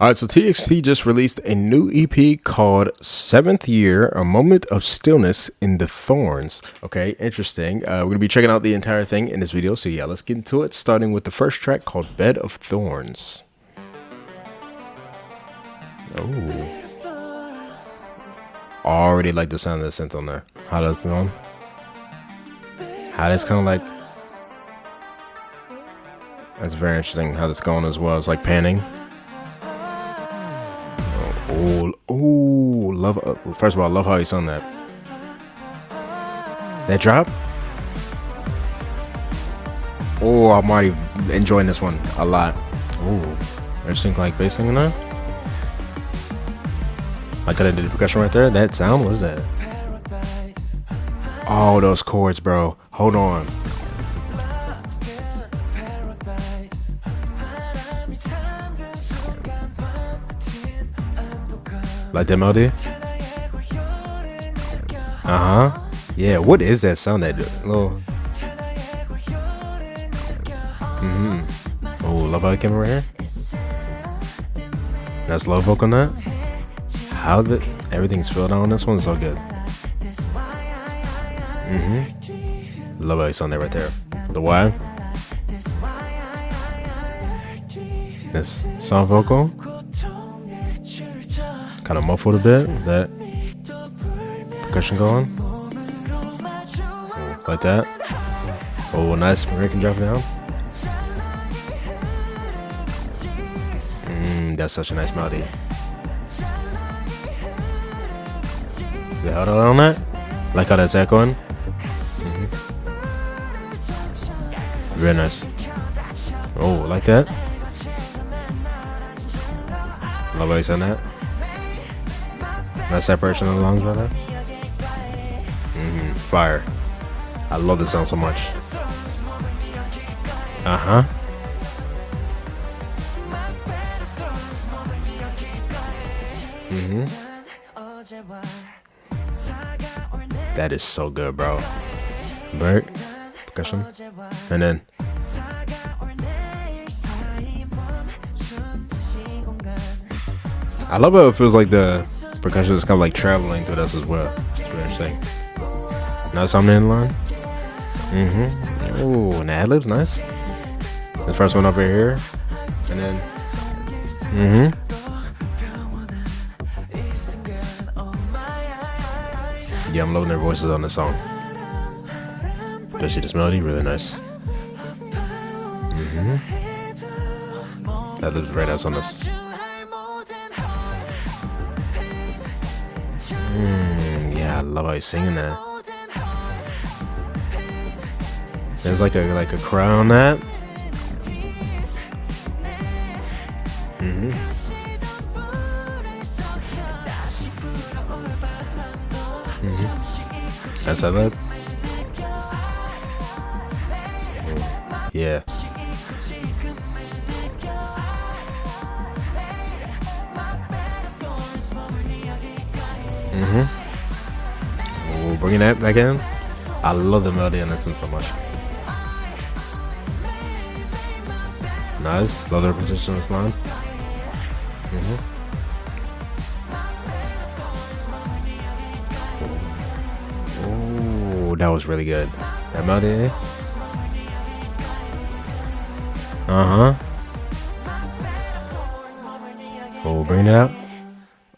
All right, so TXT just released a new EP called Seventh Year, A Moment of Stillness in the Thorns. Okay, interesting. We're going to be checking out the entire thing in this video. So yeah, let's get into it, starting with the first track called Bed of Thorns. Oh. Already like the sound of the synth on there. How does it go? How that's kind of like... That's very interesting how that's going as well. It's like panning. Oh, love. First of all, I love how he sung that. That drop. Oh, I'm already enjoying this one a lot. Oh, interesting, like bass singing there. I got into the percussion right there. That sound, what is that? Oh, those chords, bro. Hold on. Like that melody? Yeah, what is that sound? That little... Oh, love how it came right here. That's low vocal on that. How the... Everything's filled out on this one. So good. Love how he sung that right there. The Y. This soft vocal. Kind of muffled a bit. That percussion going. Oh, like that. Oh, nice. American drop down. That's such a nice melody. You held out on that? Like how that's echoing? Very nice. Oh, like that? Love how you said that. That separation of the lungs right there. Fire. I love this sound so much. That is so good, bro. Break, percussion, and then I love how it feels like the percussion is kind of like traveling through this as well. It's really interesting. Now something in line. Oh, and the ad-libs, nice. The first one over here, and then yeah, I'm loving their voices on this song. Especially this melody, really nice. That looks very nice on this. Yeah, I love how he's singing that. There's like a crowd on that. That's how that. Yeah. Oh, bringing that back in. I love the melody on this one so much. Nice. Love the repetition on this line. Oh, that was really good. That melody. Oh, bring it out.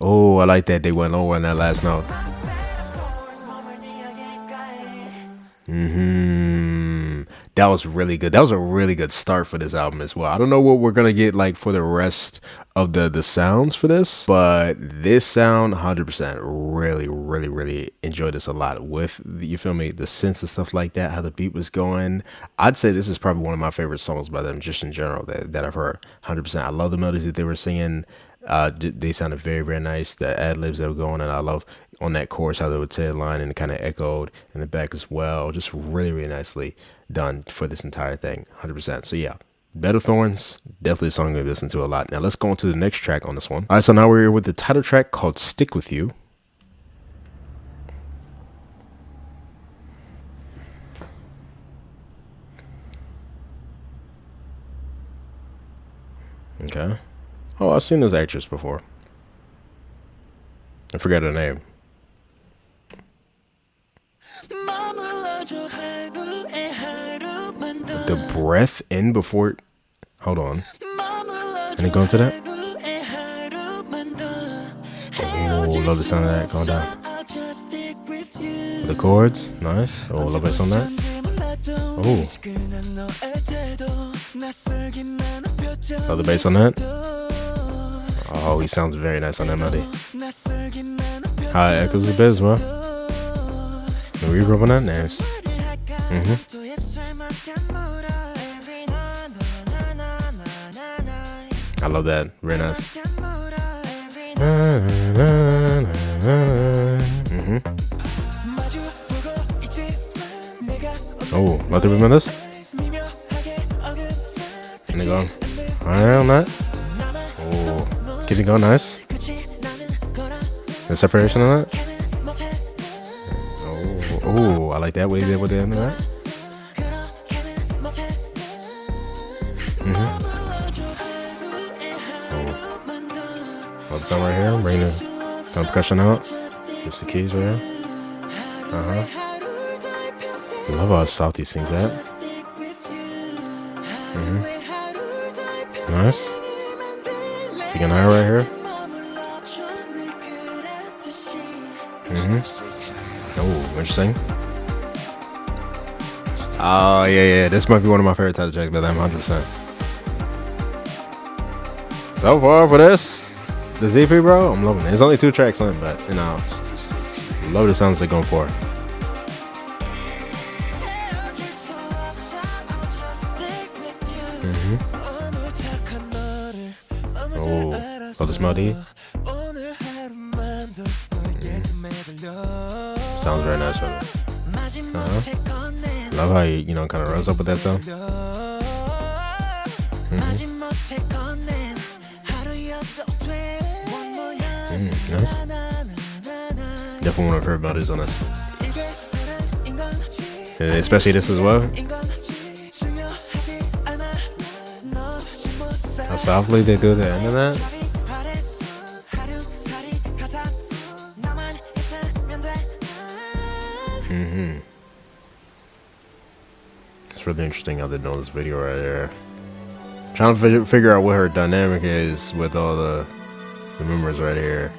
Oh, I like that they went lower on that last note. That was really good. That was a really good start for this album as well. I don't know what we're gonna get like for the rest of the sounds for this, but this sound 100% really enjoyed this a lot with, you feel me, the synths and stuff like that, how the beat was going. I'd say this is probably one of my favorite songs by them just in general that I've heard. 100%. I love the melodies that they were singing. They sounded very nice. The ad-libs that were going, and I love on that chorus how they would say a line and it kind of echoed in the back as well. Just really nicely done for this entire thing. 100%. So yeah, Bed of Thorns, definitely a song we listen to a lot. Now let's go on to the next track on this one. All right, so now we're here with the title track called Stick With You. Okay. Oh, I've seen this actress before. I forgot her name. The breath in before. Hold on. Can it go into that? Oh, love the sound of that going down. The chords, nice. Oh, love bass on that. Oh, love the bass on that. Oh, he sounds very nice on that melody. How it echoes a bit as well. The reverb on that, nice. I love that, very nice. Oh, love the rhythm on this. And they go alright on that. Oh, keep it going, nice. The separation on that. Oh, I like that way there with the end of that. Oh, the sound right here. Bring the percussion out. Just the keys right here. I love how Salty sings that. Nice. Singing high right here. Oh, interesting. Oh, yeah. This might be one of my favorite title tracks, but I'm 100%. So far for this EP, bro, I'm loving it. There's only 2 tracks on it, but, you know, love the sounds they're going for. Oh, love this melody. Sounds very nice from it. Love how he, you know, kind of runs up with that sound. Nice. Definitely one of her melodies on this. Especially this as well. How softly they do the end of that. It's really interesting how they know this video right there. Trying to figure out what her dynamic is with all the members right here.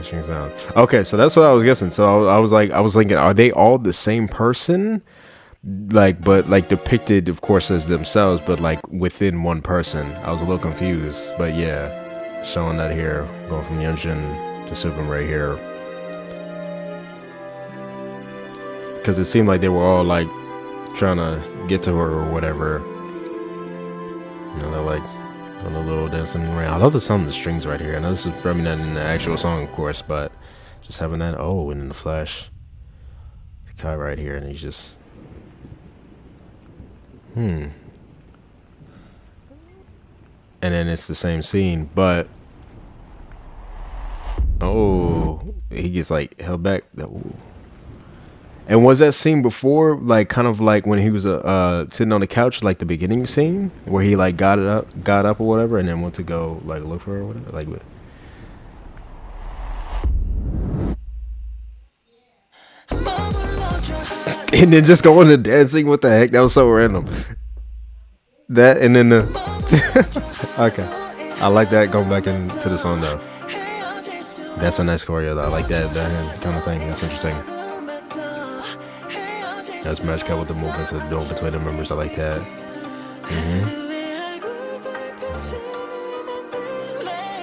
Sound. Okay, so that's what I was guessing. So I was thinking, are they all the same person? Like, but like depicted, of course, as themselves, but like within one person. I was a little confused, but yeah, showing that here, going from Yunjin to Subin right here, because it seemed like they were all like trying to get to her or whatever. You know, they're like on a little dancing around. I love the sound of the strings right here. I know this is probably not in the actual song, of course, but just having that. Oh, and in the flash, the guy right here, and he's just. And then it's the same scene, but oh, he gets like held back. And was that scene before, like kind of like when he was sitting on the couch, like the beginning scene where he like got up or whatever, and then went to go like look for her or whatever, like what? And then just going to dancing. What the heck? That was so random. That and then the okay, I like that going back into the song though. That's a nice choreo though. I like that kind of thing. That's interesting. That's match cut with the movements that they're doing between the members. I like that.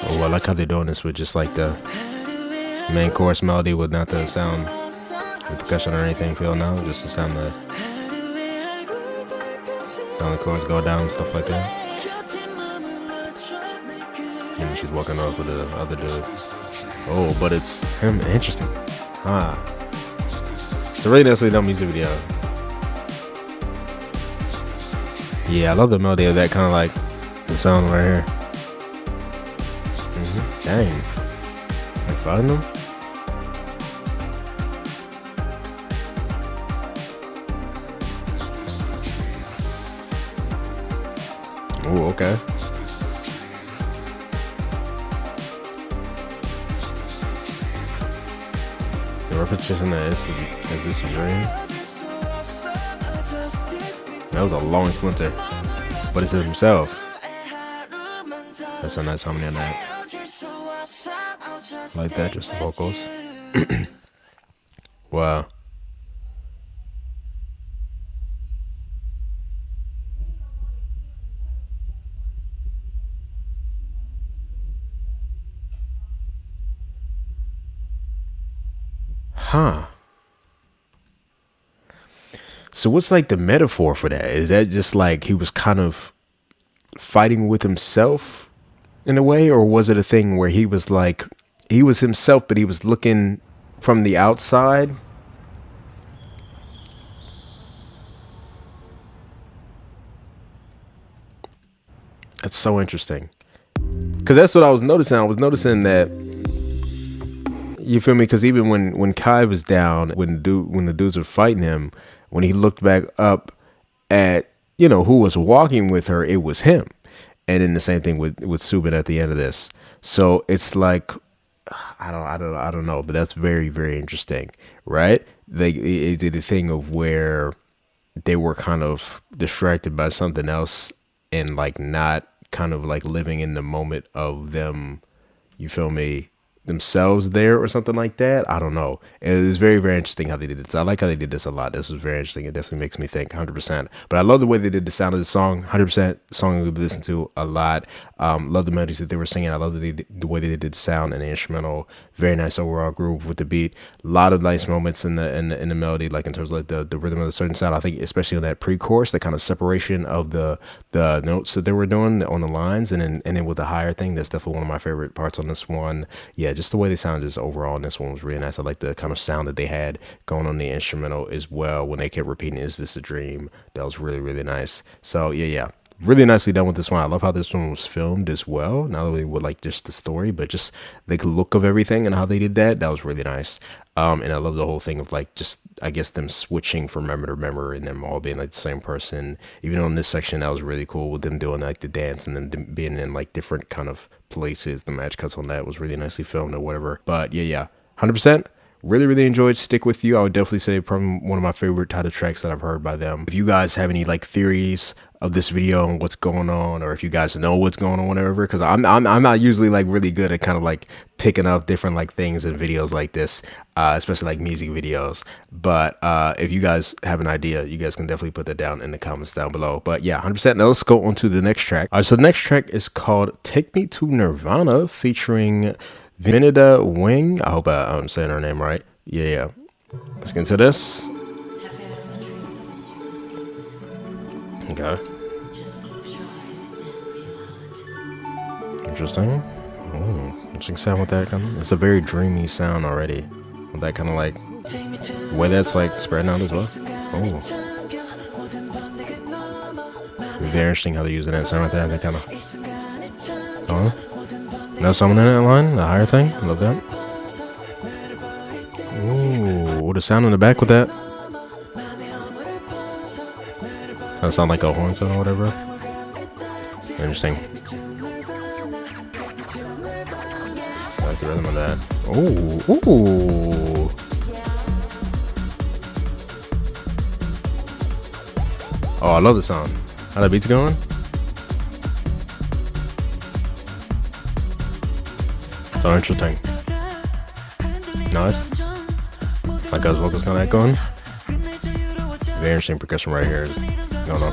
Oh, I like how they're doing this with just like the main chorus melody with not the sound, the percussion or anything. Feel now, just the sound the chords go down and stuff like that. And she's walking off with the other dude. Oh, but it's him. Interesting. It's a really nicely done music video. Yeah, I love the melody of that kind of like the sound right here. Dang. Like finding them? Oh, okay. The repetition that is this a dream? That was a long splinter, but it's himself. That's a nice harmony on that. Like that, just the vocals. Wow. Huh. So what's like the metaphor for that? Is that just like he was kind of fighting with himself in a way, or was it a thing where he was like he was himself but he was looking from the outside? That's so interesting. Cause that's what I was noticing. I was noticing that, you feel me? Because even when Kai was down, when the dudes were fighting him, when he looked back up at who was walking with her, it was him. And then the same thing with Subin at the end of this. So it's like I don't know, but that's very very interesting, right? They did a thing of where they were kind of distracted by something else and like not kind of like living in the moment of them, you feel me, themselves there or something like that. I don't know. It was very, very interesting how they did this. I like how they did this a lot. This was very interesting. It definitely makes me think 100%. But I love the way they did the sound of the song. 100% song we've listened to a lot. Love the melodies that they were singing. I love the way they did the sound and the instrumental. Very nice overall groove with the beat. A lot of nice moments in the melody, like in terms of like the rhythm of the certain sound. I think especially in that pre-chorus, the kind of separation of the notes that they were doing on the lines, and then with the higher thing, that's definitely one of my favorite parts on this one. Yeah, just the way they sounded just overall in this one was really nice. I like the kind of sound that they had going on the instrumental as well when they kept repeating, "Is this a dream?" That was really really nice. So yeah. Really nicely done with this one. I love how this one was filmed as well. Not only with like just the story, but just the look of everything and how they did that. That was really nice. And I love the whole thing of like just I guess them switching from member to member and them all being like the same person. Even on this section, that was really cool with them doing like the dance and then being in like different kind of places. The match cuts on that was really nicely filmed or whatever. But yeah, 100%. Really, really enjoyed Stick With You. I would definitely say probably one of my favorite title tracks that I've heard by them. If you guys have any like theories of this video and what's going on, or if you guys know what's going on, whatever, because I'm not usually like really good at kind of like picking up different like things in videos like this, especially like music videos. But if you guys have an idea, you guys can definitely put that down in the comments down below. But yeah, 100%. Now let's go on to the next track. So the next track is called "Take Me To Nirvana" featuring Vinida Wing. I hope I'm saying her name right. Yeah. Let's get into this. Okay. Interesting. Oh, interesting sound with that kind of. It's a very dreamy sound already. With that kind of like the way that's like spreading out as well. Oh. Very interesting how they're using that sound right there. They kind of. No someone in that line, the higher thing. Love that. Ooh, the sound in the back with that. That sound like a horn sound or whatever. Interesting. I like the rhythm of that. Ooh. Oh, I love the sound. How that beat's going. So interesting. Nice. Like those vocals kind of going. Very interesting percussion right here is going on.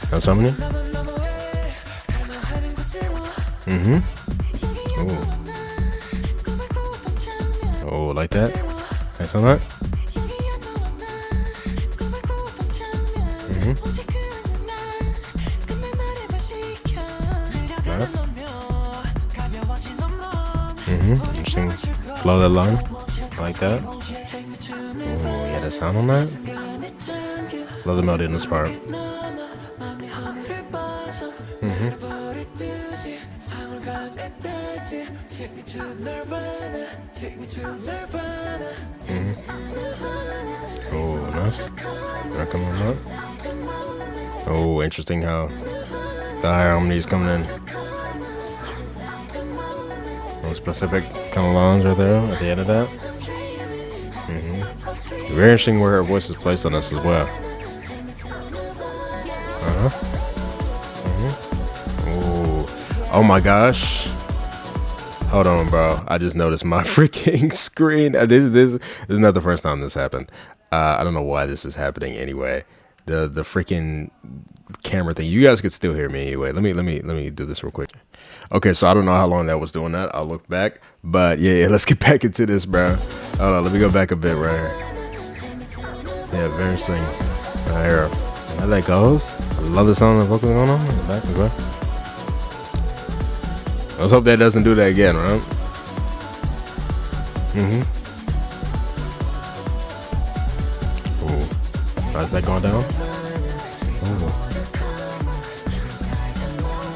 That's something. Oh, like that. Nice on that. Nice. Interesting. Flow that line. Like that. Oh, yeah, the sound on that. Love the melody in this part. Oh, nice. Not coming up. Oh, interesting how the higher harmonies coming in. No specific kind of lines right there at the end of that. Very interesting where her voice is placed on this as well. Oh my gosh. Hold on, bro. I just noticed my freaking screen. This is not the first time this happened. I don't know why this is happening anyway. The freaking camera thing. You guys could still hear me anyway. Let me do this real quick. Okay, so I don't know how long that was doing that. I'll look back. But yeah, let's get back into this, bro. Hold on, let me go back a bit right here. Yeah, very interesting. Right here. How that goes. I love the sound of the vocal going on in the back as well. Let's hope that doesn't do that again, right? Ooh. How's that going down?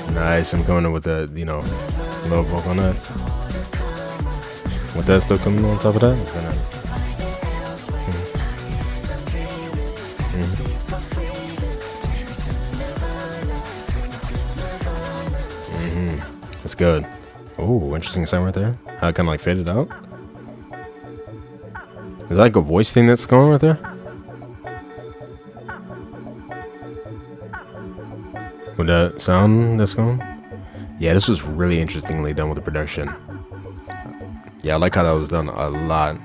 Ooh. Nice. I'm going in with the, low vocal on that. With that still coming on top of that? Very nice. That's good. Oh, interesting sound right there. How it kind of like faded out. Is that like a voice thing that's going right there? With that sound that's going? Yeah, this was really interestingly done with the production. Yeah, I like how that was done a lot.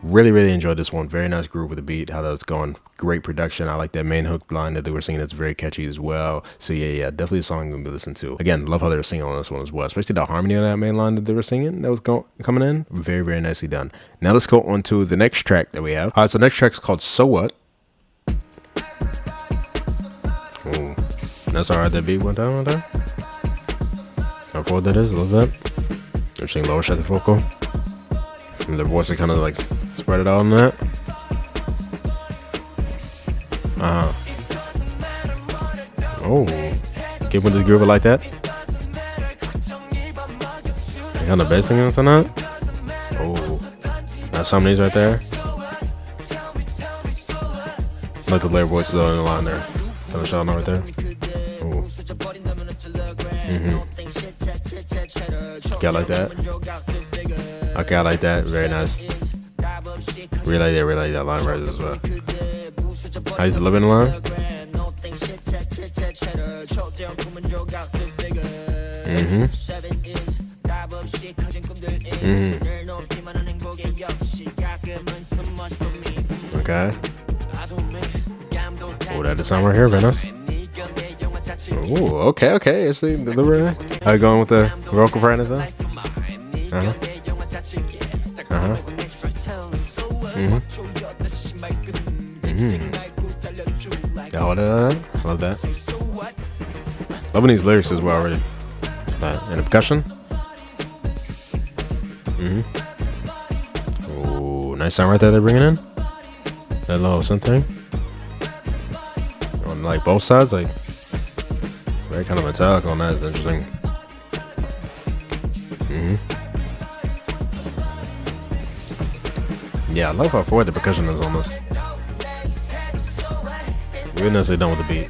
Really enjoyed this one. Very nice groove with the beat, how that was going. Great production. I like that main hook line that they were singing. It's very catchy as well. So yeah, definitely a song I'm gonna be listening to. Again, love how they were singing on this one as well, especially the harmony on that main line that they were singing that was coming in. Very nicely done. Now let's go on to the next track that we have. All right, so the next track is called So What. Ooh, that's all right. That beat went down right there. How forward that is, love that. They're singing lower shut the vocal. And their voice is kind of like spread it out on that. Oh, get with the groove like that. You got the bass thing on that. Oh, that's some of these right there. Like the layer voices on the line there. Kind of shouting out right there. Oh. Okay, I like that. Okay, I like that. Very nice. Really like that line right as well. How's the living line? Okay. Oh, that is sound right here, very nice. Oh, okay. Actually, delivery. How you going with the vocal fry and stuff? Oh, I love that. Loving these lyrics as well already. And the percussion. Oh, nice sound right there they're bringing in. That little something. On like both sides, like very kind of metallic on that. It's interesting. Yeah, I love how forward the percussion is on this. Really nicely done with the beat.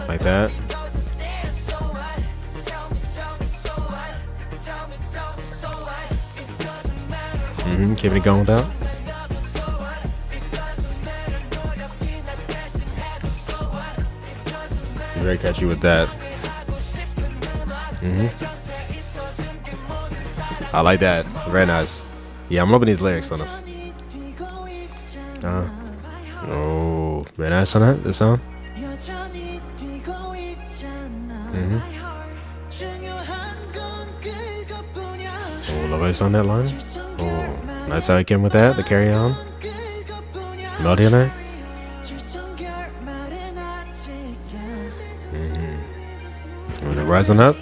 Like that. Keeping it going with that. Very catchy with that. I like that. Very nice. Yeah, I'm loving these lyrics on this. Oh, very nice on that. This song. Oh, love bass on that line. Oh, nice how I came with that. The carry on. Melody on that. And it rising up.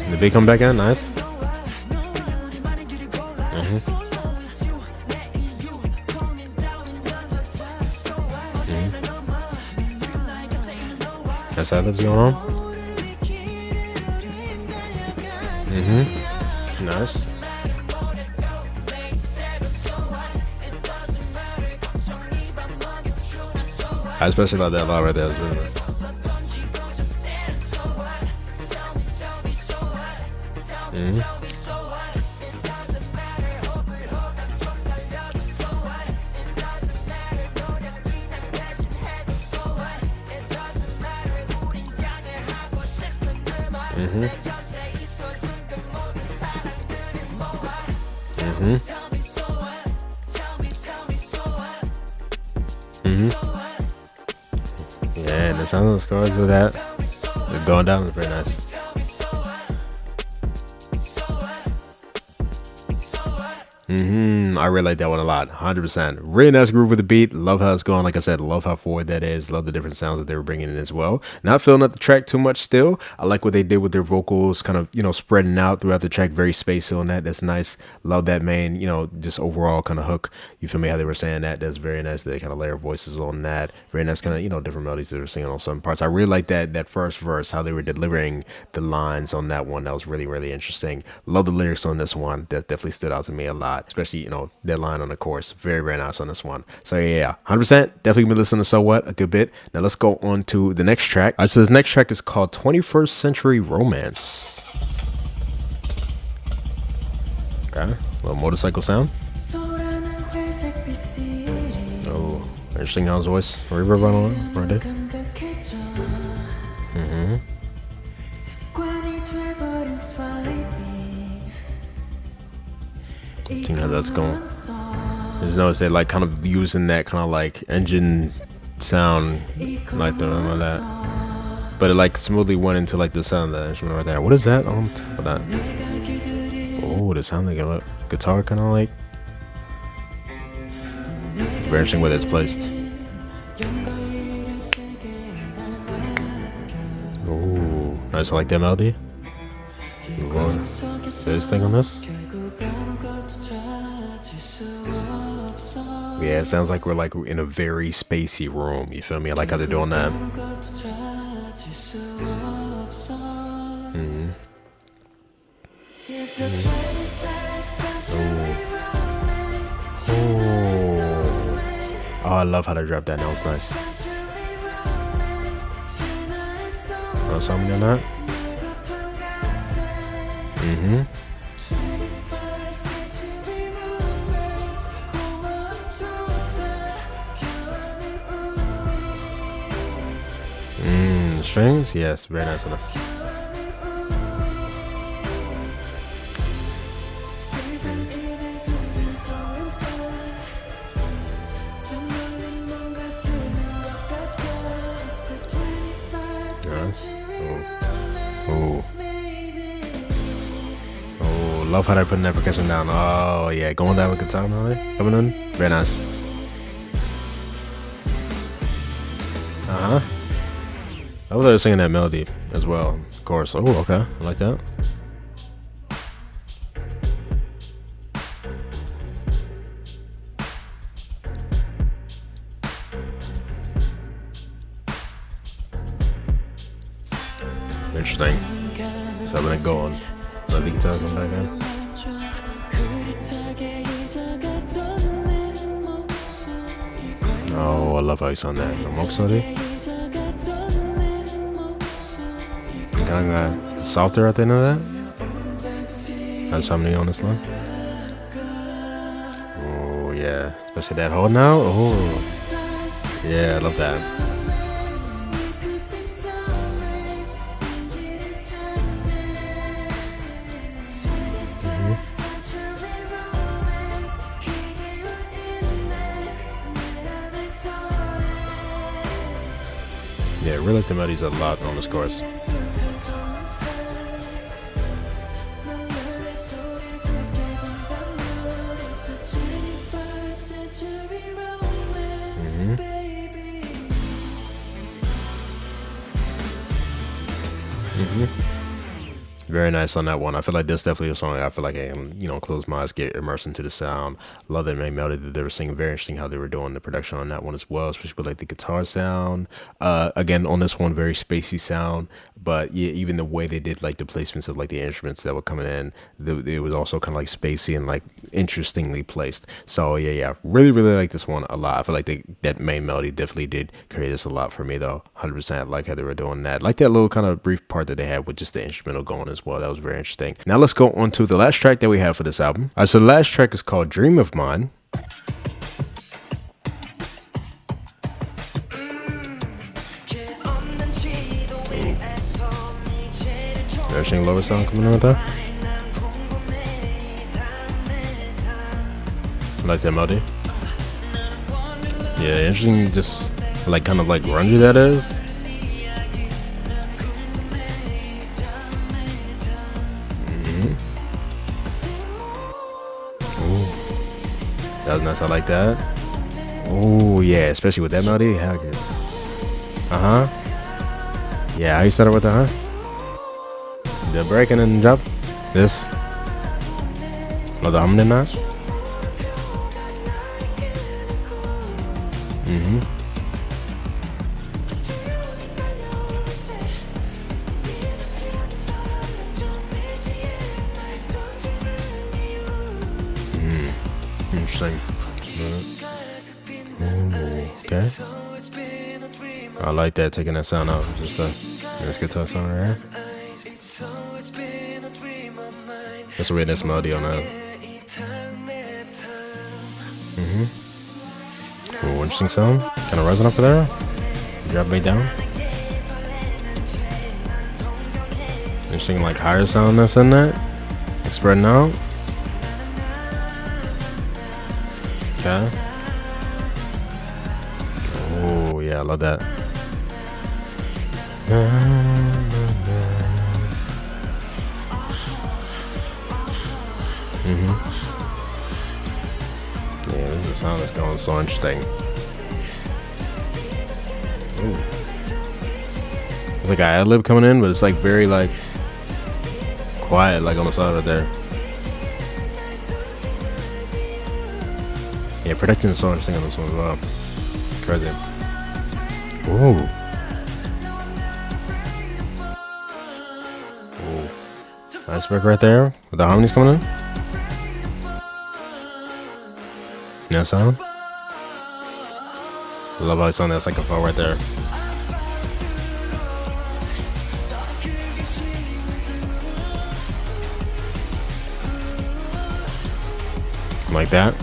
The beat come back in. Nice. That's how that's going on. Nice. I especially love that line right there. It's really nice. Yeah, and the sound of the scars with that, they're going down is very nice. I really like that one a lot. 100%. Really nice groove with the beat. Love how it's going. Like I said, love how forward that is. Love the different sounds that they were bringing in as well. Not filling up the track too much still. I like what they did with their vocals, kind of, spreading out throughout the track. Very spacey on that. That's nice. Love that main, just overall kind of hook. You feel me? How they were saying that. That's very nice. They kind of layer voices on that. Very nice kind of, different melodies they were singing on some parts. I really like that first verse, how they were delivering the lines on that one. That was really, really interesting. Love the lyrics on this one. That definitely stood out to me a lot. Especially, that line on the chorus. Very, very nice on this one. So yeah, 100%. Definitely been listening to So What a good bit. Now let's go on to the next track. All right, so this next track is called 21st Century Romance. Okay, a little motorcycle sound. Oh, interesting how his voice reverb on right there. See how that's going. Just notice they like kind of using that kind of like engine sound like that, but it like smoothly went into like the sound of that instrument right there. What is that on top of that? Oh, the sound like a guitar kind of like. It's very interesting where that's placed. Oh, nice. I like that melody. Say this thing on this. Yeah, it sounds like we're like in a very spacey room. You feel me? I like how they're doing that. Oh, I love how they dropped that. That was nice. Oh, something in that? Strings? Yes, very nice on this. Oh, love how they're putting that percussion down. Oh, yeah, going down with guitar melody coming in. Very nice. I was singing that melody as well, of course. Oh, okay, I like that. Interesting. So I'm gonna go on. Let the guitar come back in. Oh, I love how you sound that. 목소리. Kind of softer at the end of that. That's harmony on this line. Oh yeah, especially that hold now. Oh yeah, I love that. Yeah, I really like the melodies a lot on this chorus. Very nice on that one. I feel like this definitely a song I feel like I can, close my eyes, get immersed into the sound. Love that main melody that they were singing. Very interesting how they were doing the production on that one as well, especially with like the guitar sound. Again, on this one, very spacey sound. But yeah, even the way they did like the placements of like the instruments that were coming in, it was also kind of like spacey and like interestingly placed. So yeah, really, really like this one a lot. I feel like that main melody definitely did create this a lot for me though. 100%. I like how they were doing that. Like that little kind of brief part that they had with just the instrumental going as well. That was very interesting. Now let's go on to the last track that we have for this album. So the last track is called Dream of Mine. Interesting lower sound coming in with that. I like that melody. Yeah, interesting, just like kind of like grungy that is. Ooh. That was nice. I like that. Oh yeah, especially with that melody. How good. Yeah, how you started with the the break and then drop this. Another humming knot. Interesting. Okay. I like that, taking that sound out. Just this guitar sound right here. That's a really nice melody on that. Cool, interesting sound. Kind of rising up there. Drop me down. Interesting, like higher sound that's in that. Like spreading out. Okay. Oh yeah, I love that. Yeah, this is a sound that's going so interesting. Ooh. It's like an ad-lib coming in, but it's like very like quiet, like on the side right there. Yeah, production is so interesting on this one as well. It's crazy. Ooh. Ooh. Nice work right there with the harmonies coming in. That sound. I love how it's on that second phone right there. Like that.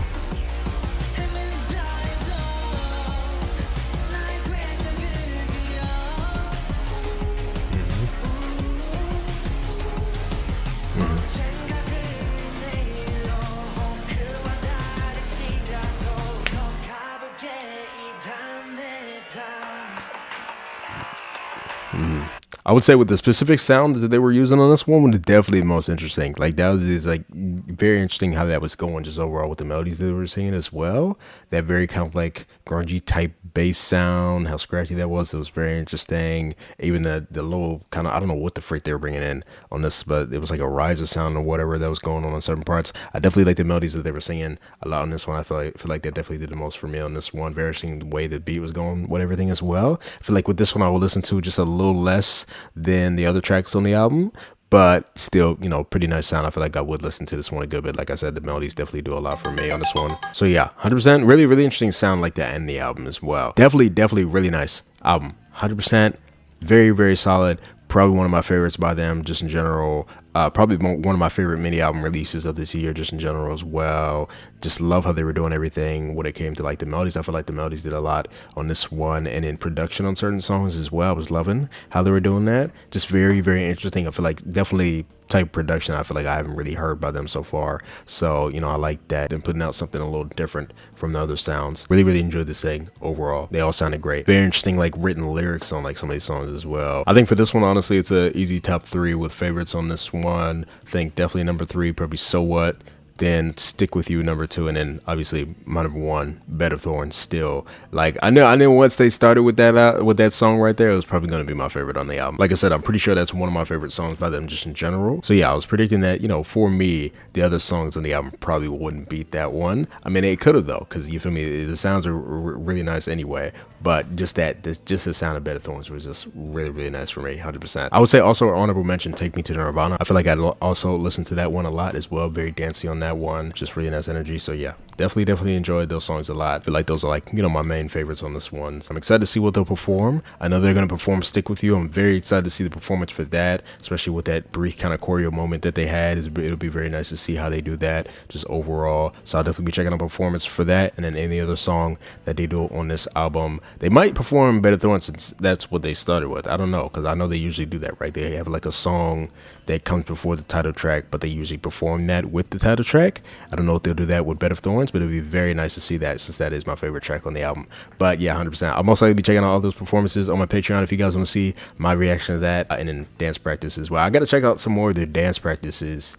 I would say with the specific sound that they were using on this one was definitely the most interesting. Like that was like very interesting how that was going just overall with the melodies that they were singing as well. That very kind of like grungy type bass sound, how scratchy that was. It was very interesting. Even the little kind of, I don't know what the freak they were bringing in on this, but it was like a riser sound or whatever that was going on certain parts. I definitely like the melodies that they were singing a lot on this one. I feel like they definitely did the most for me on this one. Very interesting the way the beat was going with everything as well. I feel like with this one I will listen to just a little less than the other tracks on the album, but still, pretty nice sound. I feel like I would listen to this one a good bit. Like I said, the melodies definitely do a lot for me on this one. So yeah, 100%, really, really interesting sound like that in the album as well. Definitely really nice album. 100%, very, very solid. Probably one of my favorites by them just in general. Probably one of my favorite mini album releases of this year just in general as well. Just love how they were doing everything when it came to like the melodies. I feel like the melodies did a lot on this one, and in production on certain songs as well. I was loving how they were doing that. Just very, very interesting. I feel like definitely type production I feel like I haven't really heard by them so far. So, I like that and putting out something a little different from the other sounds. Really, really enjoyed this thing overall. They all sounded great. Very interesting like written lyrics on like some of these songs as well. I think for this one, honestly, it's a easy top 3 with favorites on this one. I think definitely number 3, probably So What. then Stick With You number 2, and then obviously my number 1, Bed of Thorns. Still, like, I knew once they started with that song right there, it was probably going to be my favorite on the album. Like I said, I'm pretty sure that's one of my favorite songs by them just in general. So yeah, I was predicting that, you know, for me, the other songs on the album probably wouldn't beat that one. I mean, it could have though, because you feel me, the sounds are really nice anyway. But just the sound of Bed of Thorns was just really nice for me, 100%. I would say also honorable mention, Take Me To Nirvana. I feel like I'd also listen to that one a lot as well. Very dancey on that one, just really nice energy. So yeah, definitely enjoyed those songs a lot. I feel like those are, like, you know, my main favorites on this one. So I'm excited to see what they'll perform. I know they're going to perform Stick With You. I'm very excited to see the performance for that, especially with that brief kind of choreo moment that they had. It'll be very nice to see how they do that just overall. So I'll definitely be checking out performance for that, and then any other song that they do on this album. They might perform Bed of Thorns since that's what they started with. I don't know, because I know they usually do that, right? They have like a song that comes before the title track, but they usually perform that with the title track. I don't know if they'll do that with Bed of Thorns, but it'd be very nice to see that, since that is my favorite track on the album. But yeah, 100%. I'll most likely be checking out all those performances on my Patreon if you guys want to see my reaction to that, and then dance practice as well. I got to check out some more of their dance practices,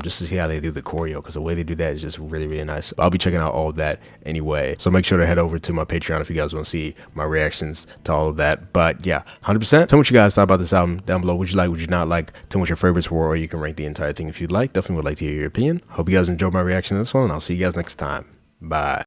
just to see how they do the choreo, because the way they do that is just really nice. I'll be checking out all of that anyway, so make sure to head over to my Patreon if you guys want to see my reactions to all of that. But yeah, 100%. Tell me what you guys thought about this album down below. Would you like, would you not like? Tell me what your favorites were, or you can rank the entire thing if you'd like. Definitely would like to hear your opinion. Hope you guys enjoyed my reaction to this one, and I'll see you guys next time. Bye.